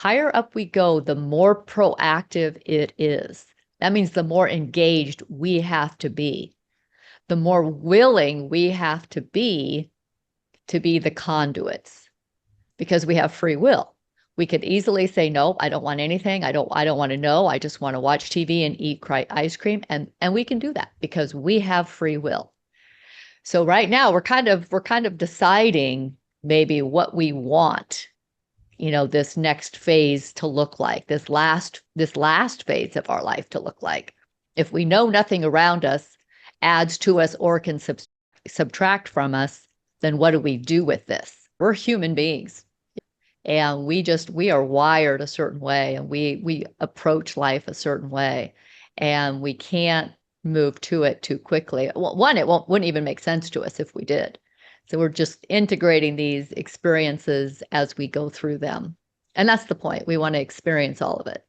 higher up we go, the more proactive it is. That means the more engaged we have to be, the more willing we have to be the conduits, because we have free will. We could easily say, no, I don't want anything. I don't want to know. I just want to watch TV and eat ice cream. And we can do that because we have free will. So right now we're kind of deciding maybe what we want, this next phase to look like, this last phase of our life to look like. If we know nothing around us adds to us or can subtract from us, then what do we do with this? We're human beings. And we are wired a certain way, and we approach life a certain way, and we can't move to it too quickly. Well, one, wouldn't even make sense to us if we did. So we're just integrating these experiences as we go through them. And that's the point. We want to experience all of it.